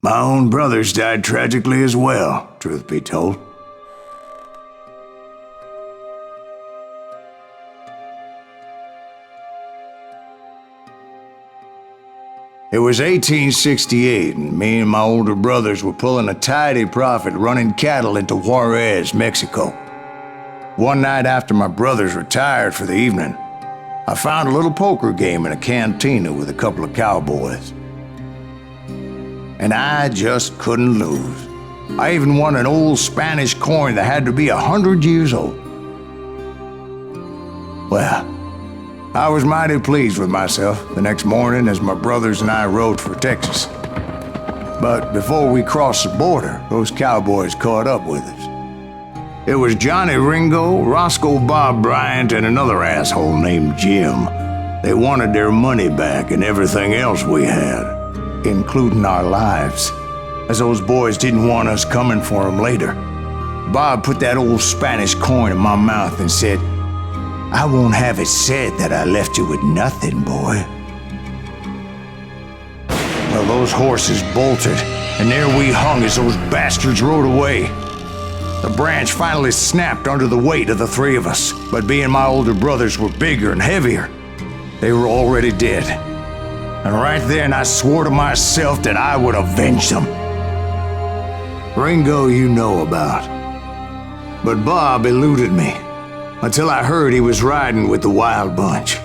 My own brothers died tragically as well, truth be told. It was 1868, and me and my older brothers were pulling a tidy profit running cattle into Juarez, Mexico. One night after my brothers retired for the evening, I found a little poker game in a cantina with a couple of cowboys. And I just couldn't lose. I even won an old Spanish coin that had to be 100 years old. Well, I was mighty pleased with myself the next morning as my brothers and I rode for Texas. But before we crossed the border, those cowboys caught up with us. It was Johnny Ringo, Roscoe Bob Bryant, and another asshole named Jim. They wanted their money back and everything else we had, including our lives, as those boys didn't want us coming for them later. Bob put that old Spanish coin in my mouth and said, "I won't have it said that I left you with nothing, boy." Well, those horses bolted, and there we hung as those bastards rode away. The branch finally snapped under the weight of the three of us, but being my older brothers were bigger and heavier, they were already dead. And right then I swore to myself that I would avenge them. Ringo you know about. But Bob eluded me, until I heard he was riding with the Wild Bunch.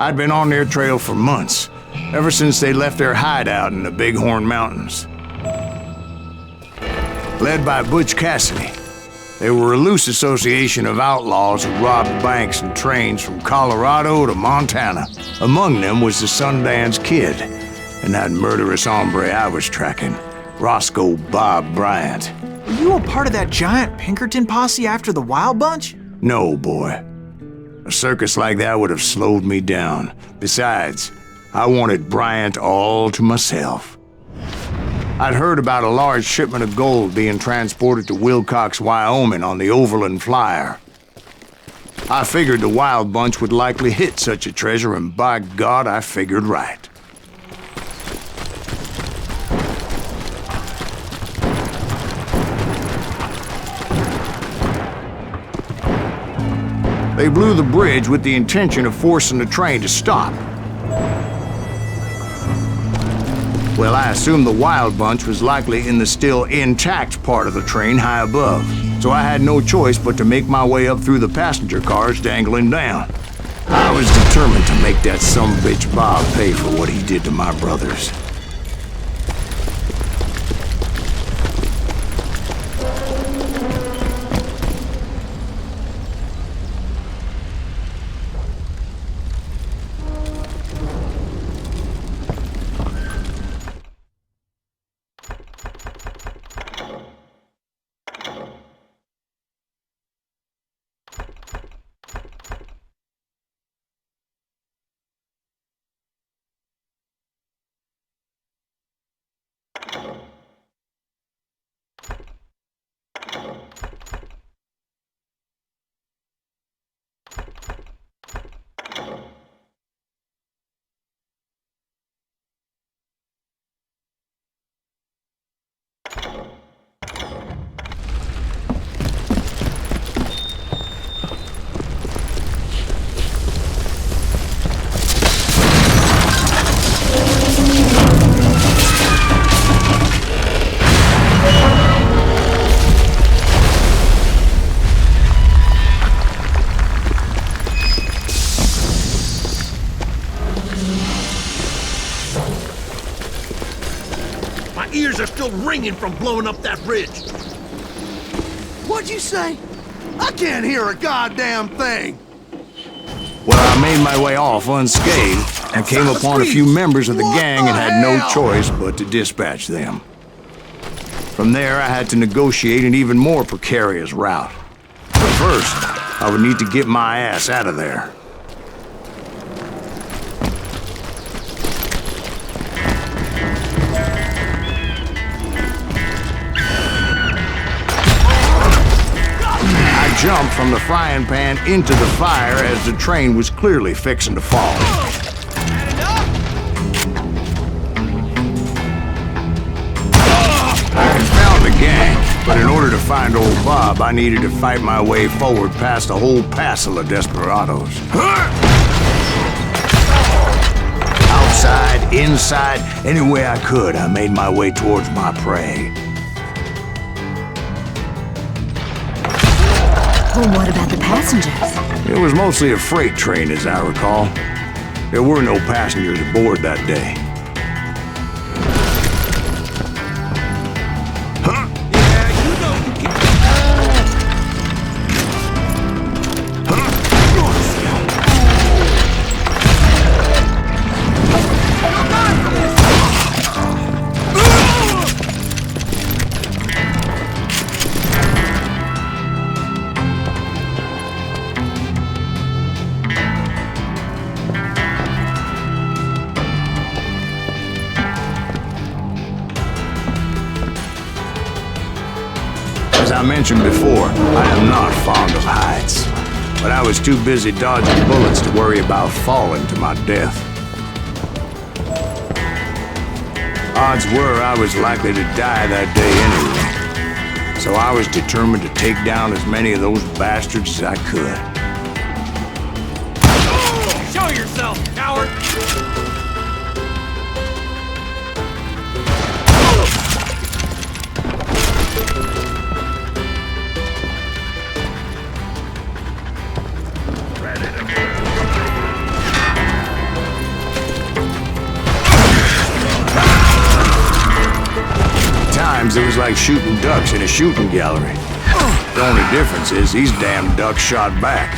I'd been on their trail for months, ever since they left their hideout in the Bighorn Mountains. Led by Butch Cassidy, they were a loose association of outlaws who robbed banks and trains from Colorado to Montana. Among them was the Sundance Kid, and that murderous hombre I was tracking, Roscoe Bob Bryant. Were you a part of that giant Pinkerton posse after the Wild Bunch? No, boy. A circus like that would have slowed me down. Besides, I wanted Bryant all to myself. I'd heard about a large shipment of gold being transported to Wilcox, Wyoming on the Overland Flyer. I figured the Wild Bunch would likely hit such a treasure, and by God, I figured right. They blew the bridge with the intention of forcing the train to stop. Well, I assumed the Wild Bunch was likely in the still intact part of the train high above, so I had no choice but to make my way up through the passenger cars dangling down. I was determined to make that sumbitch Bob pay for what he did to my brothers. Ears are still ringing from blowing up that ridge. What'd you say? I can't hear a goddamn thing. Well, I made my way off unscathed and came upon a few members of the gang and had no choice but to dispatch them. From there, I had to negotiate an even more precarious route. But first, I would need to get my ass out of there. I jumped from the frying pan into the fire as the train was clearly fixing to fall. I found the gang, but in order to find old Bob, I needed to fight my way forward past a whole passel of desperados. Outside, inside, any way I could, I made my way towards my prey. Well, what about the passengers? It was mostly a freight train, as I recall. There were no passengers aboard that day. As I mentioned before, I am not fond of heights, but I was too busy dodging bullets to worry about falling to my death. Odds were I was likely to die that day anyway, so I was determined to take down as many of those bastards as I could. Show yourself, coward! It was like shooting ducks in a shooting gallery. The only difference is these damn ducks shot back.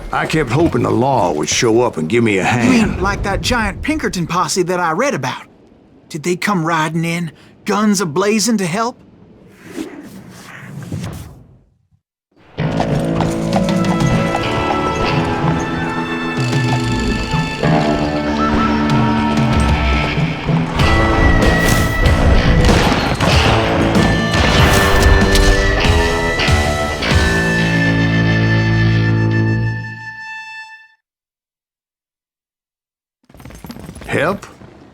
I kept hoping the law would show up and give me a You hand. mean like that giant Pinkerton posse that I read about? Did they come riding in, guns a-blazing to help? Help?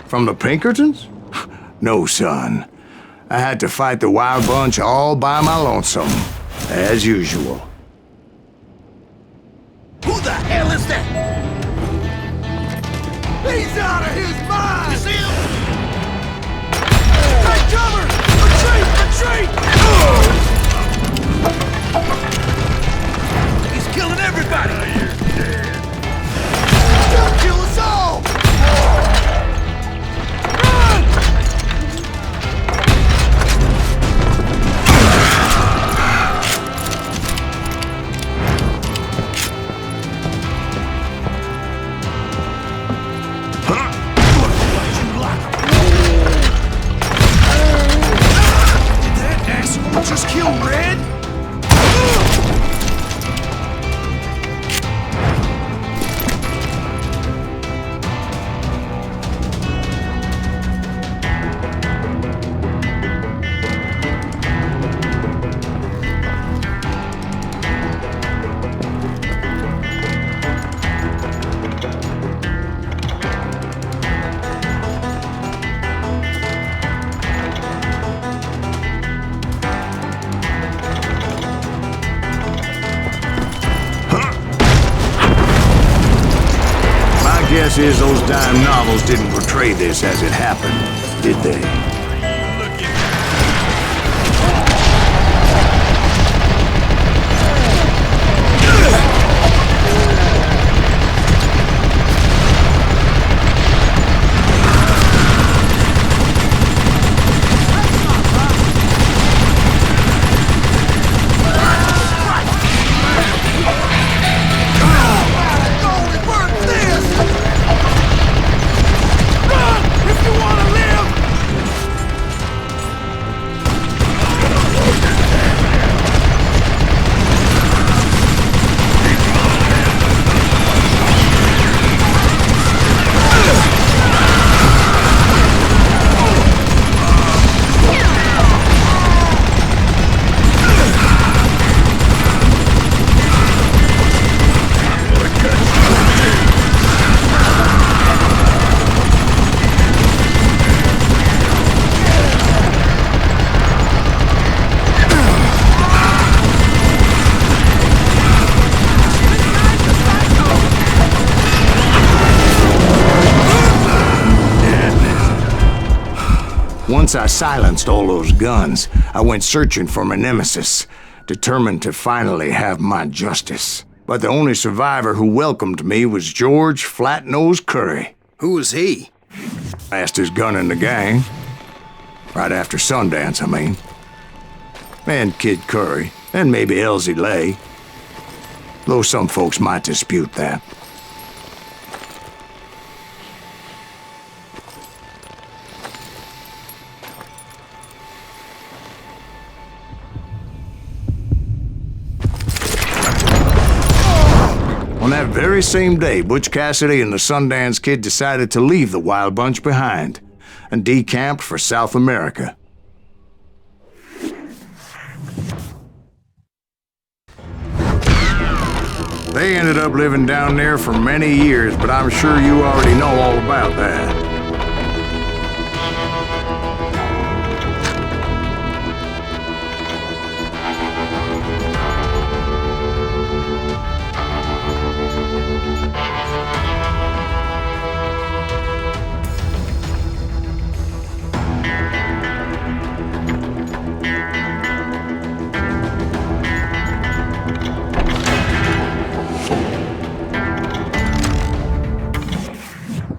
From the Pinkertons? No, son. I had to fight the wild bunch all by my lonesome, as usual. Who the hell is that? He's out of his mind! You see him? Take cover! Retreat! Retreat! He's killing everybody! Don't kill us all! Just kill Red? guess is those dime novels didn't portray this as it happened, did they? Once I silenced all those guns, I went searching for my nemesis, determined to finally have my justice. But the only survivor who welcomed me was George Flat-Nosed Curry. Who was he? Fastest gun in the gang. Right after Sundance, I mean. And Kid Curry, and maybe Elsie Lay. Though some folks might dispute that. On that very same day, Butch Cassidy and the Sundance Kid decided to leave the Wild Bunch behind and decamped for South America. They ended up living down there for many years, but I'm sure you already know all about that.